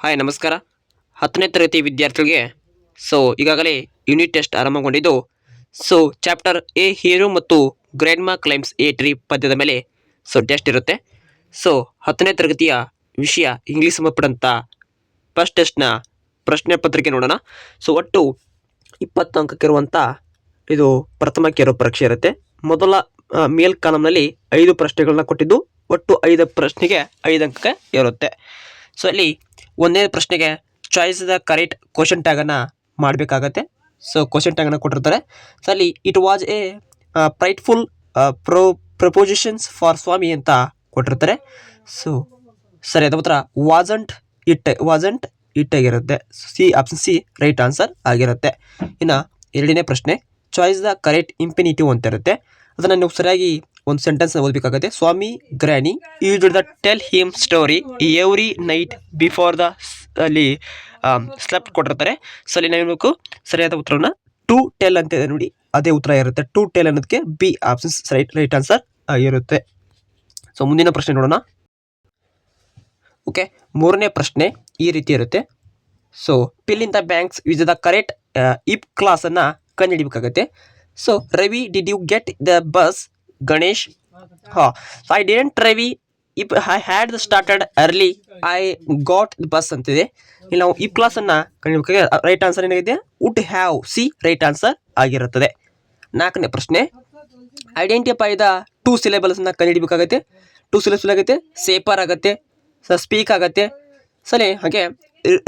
Hi ನಮಸ್ಕಾರ. 10ನೇ ತರಗತಿ ವಿದ್ಯಾರ್ಥಿಗಳಿಗೆ ಈಗಾಗಲೇ ಯೂನಿಟ್ ಟೆಸ್ಟ್ ಆರಂಭಗೊಂಡಿದ್ದು ಚಾಪ್ಟರ್ ಎ ಹೀರೋ ಮತ್ತು ಗ್ರ್ಯಾಂಡ್ಮಾ ಕ್ಲೈಮ್ಸ್ ಎ ಟ್ರೀ ಪದ್ಯದ ಮೇಲೆ ಟೆಸ್ಟ್ ಇರುತ್ತೆ. 10ನೇ ತರಗತಿಯ ವಿಷಯ ಇಂಗ್ಲೀಷ್ ಸಂಬಂಧಪಟ್ಟಂಥ ಫಸ್ಟ್ ಟೆಸ್ಟ್ನ ಪ್ರಶ್ನೆ ಪತ್ರಿಕೆ ನೋಡೋಣ. ಒಟ್ಟು 20 ಅಂಕಕ್ಕಿರುವಂಥ ಇದು ಪ್ರಥಮಕ್ಕೆ ಇರೋ ಪರೀಕ್ಷೆ ಇರುತ್ತೆ. ಮೊದಲ ಮೇಲ್ ಕಾಲಮ್ನಲ್ಲಿ 5 ಪ್ರಶ್ನೆಗಳನ್ನ ಕೊಟ್ಟಿದ್ದು ಒಟ್ಟು 5 ಪ್ರಶ್ನೆಗೆ 5 ಅಂಕಕ್ಕೆ ಇರುತ್ತೆ. ಅಲ್ಲಿ ಒಂದನೇ ಪ್ರಶ್ನೆಗೆ ಚಾಯ್ಸ್ ದ ಕರೆಕ್ಟ್ ಕ್ವಶನ್ ಟ್ಯಾಗನ್ನು ಮಾಡಬೇಕಾಗತ್ತೆ. ಕ್ವಶನ್ ಟ್ಯಾಗನ್ನು ಕೊಟ್ಟಿರ್ತಾರೆ. ಅಲ್ಲಿ it was a frightful propositions for Swamy ಅಂತ ಕೊಟ್ಟಿರ್ತಾರೆ. ಸರಿಯಾದ ಉತ್ತರ ವಾಸಂಟ್ ಇಟ್ ಆಗಿರುತ್ತೆ. ಆಪ್ಷನ್ ಸಿ ರೈಟ್ ಆನ್ಸರ್ ಆಗಿರುತ್ತೆ. ಇನ್ನು ಎರಡನೇ ಪ್ರಶ್ನೆ ಚಾಯ್ಸ್ ದ ಕರೆಕ್ಟ್ ಇಂಫಿನಿಟಿವ್ ಅಂತ ಇರುತ್ತೆ. ಅದನ್ನು ನೀವು ಸರಿಯಾಗಿ ಒಂದು ಸೆಂಟೆನ್ಸ್ ಓದಬೇಕಾಗುತ್ತೆ. Swamy granny used to tell him story every night before the ಅಲ್ಲಿ ಸ್ಲೆಪ್ಟ್ ಕೊಟ್ಟಿರ್ತಾರೆ. ಅಲ್ಲಿ ನಾವು ಹೇಳ್ಬೇಕು ಸರಿಯಾದ ಉತ್ತರವನ್ನು ಟು ಟೆಲ್ ಅಂತ ಇದೆ ನೋಡಿ, ಅದೇ ಉತ್ತರ ಇರುತ್ತೆ. ಟು ಟೆಲ್ ಅನ್ನೋದಕ್ಕೆ ಬಿ ಆಪ್ಷನ್ಸ್ ರೈಟ್ ಆನ್ಸರ್ ಆಗಿರುತ್ತೆ. ಮುಂದಿನ ಪ್ರಶ್ನೆ ನೋಡೋಣ. ಓಕೆ, ಮೂರನೇ ಪ್ರಶ್ನೆ ಈ ರೀತಿ ಇರುತ್ತೆ. Fill in the blanks use the correct if ಕ್ಲಾಸನ್ನು ಕಂಡುಹಿಡಿಬೇಕಾಗತ್ತೆ. Ravi did you get the bus? Ganesh I didn't Ravi if I had started early I got bus ಅಂತಿದೆ. ಇಲ್ಲಿ ನಾವು ಈ ಕ್ಲಾಸನ್ನು ಕಂಡುಹಿಡಿಬೇಕಾದ್ರೆ ರೈಟ್ ಆನ್ಸರ್ ಏನಾಗಿದೆ? Would have. C right answer ಆಗಿರುತ್ತದೆ. ನಾಲ್ಕನೇ ಪ್ರಶ್ನೆ ಐಡೆಂಟಿಫೈ ದ 2 ಸಿಲೆಬಲ್ಸ್ನ ಕಂಡುಹಿಡಿಬೇಕಾಗತ್ತೆ. 2 ಸಿಲೆಬಲ್ ಆಗುತ್ತೆ, ಸೇಪರ್ ಆಗುತ್ತೆ, ಸ್ಪೀಕ್ ಆಗುತ್ತೆ. ಹಾಗೆ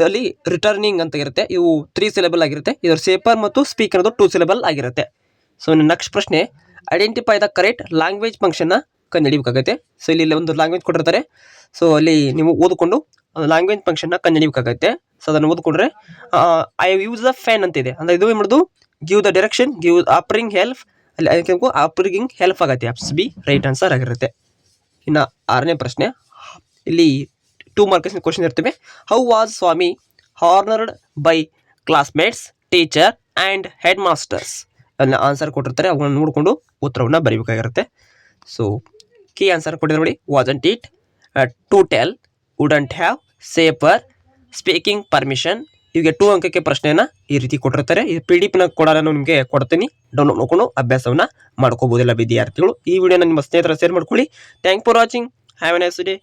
ಅಲ್ಲಿ ರಿಟರ್ನಿಂಗ್ ಅಂತ ಇರುತ್ತೆ. ಇವು 3 ಸಿಲೆಬಲ್ ಆಗಿರುತ್ತೆ. ಇದರ ಸೇಪರ್ ಮತ್ತು ಸ್ಪೀಕ್ ಅನ್ನೋದು 2 ಸಿಲೆಬಲ್ ಆಗಿರುತ್ತೆ. ನೆಕ್ಸ್ಟ್ ಪ್ರಶ್ನೆ ಐಡೆಂಟಿಫೈ ದ ಕರೆಕ್ಟ್ ಲ್ಯಾಂಗ್ವೇಜ್ ಫಂಕ್ಷನ್ನ ಕಂಡುಹಿಡಿಬೇಕಾಗುತ್ತೆ. ಇಲ್ಲಿ ಒಂದು ಲ್ಯಾಂಗ್ವೇಜ್ ಕೊಟ್ಟಿರ್ತಾರೆ. ಅಲ್ಲಿ ನೀವು ಓದಿಕೊಂಡು ಲ್ಯಾಂಗ್ವೇಜ್ ಫಂಕ್ಷನ್ನ ಕಂಡುಹಿಡಿಬೇಕಾಗುತ್ತೆ. ಅದನ್ನು ಓದ್ಕೊಂಡ್ರೆ ಐ ಯೂಸ್ ದ ಫ್ಯಾನ್ ಅಂತಿದೆ. ಅಂದರೆ ಇದು ಏನು ಮಾಡೋದು? Give the direction, give offering help. ಅಲ್ಲಿ ಆಫರಿಂಗ್ ಹೆಲ್ಪ್ ಆಗುತ್ತೆ. ಆಪ್ಷನ್ ಬಿ ರೈಟ್ ಆನ್ಸರ್ ಆಗಿರುತ್ತೆ. ಇನ್ನು ಆರನೇ ಪ್ರಶ್ನೆ ಇಲ್ಲಿ 2 ಮಾರ್ಕ್ಸ್ ಕ್ವಶನ್ ಇರ್ತವೆ. How was Swamy honoured by classmates, teacher and head masters? ಅಲ್ಲಿ ಆನ್ಸರ್ ಕೊಟ್ಟಿರ್ತಾರೆ. ಅವುಗಳನ್ನು ನೋಡಿಕೊಂಡು ಉತ್ತರವನ್ನು ಬರೀಬೇಕಾಗಿರುತ್ತೆ. ಕೀ ಆನ್ಸರ್ ಕೊಟ್ಟಿದ್ದಾರೆ ನೋಡಿ. Wasn't it, to tell, wouldn't have, safer, speaking permission. ಇವಿಗೆ 2 ಅಂಕಕ್ಕೆ ಪ್ರಶ್ನೆಯನ್ನು ಈ ರೀತಿ ಕೊಟ್ಟಿರ್ತಾರೆ. ಈ PDF ಕೂಡ ನಾನು ನಿಮಗೆ ಕೊಡ್ತೀನಿ. ಡೌನ್ಲೋಡ್ ಮಾಡ್ಕೊಂಡು ಅಭ್ಯಾಸವನ್ನು ಮಾಡ್ಕೋಬೋದಿಲ್ಲ ವಿದ್ಯಾರ್ಥಿಗಳು. ಈ ವಿಡಿಯೋನ ನಿಮ್ಮ ಸ್ನೇಹಿತರ ಶೇರ್ ಮಾಡ್ಕೊಳ್ಳಿ. Thank for watching. Have A nice day.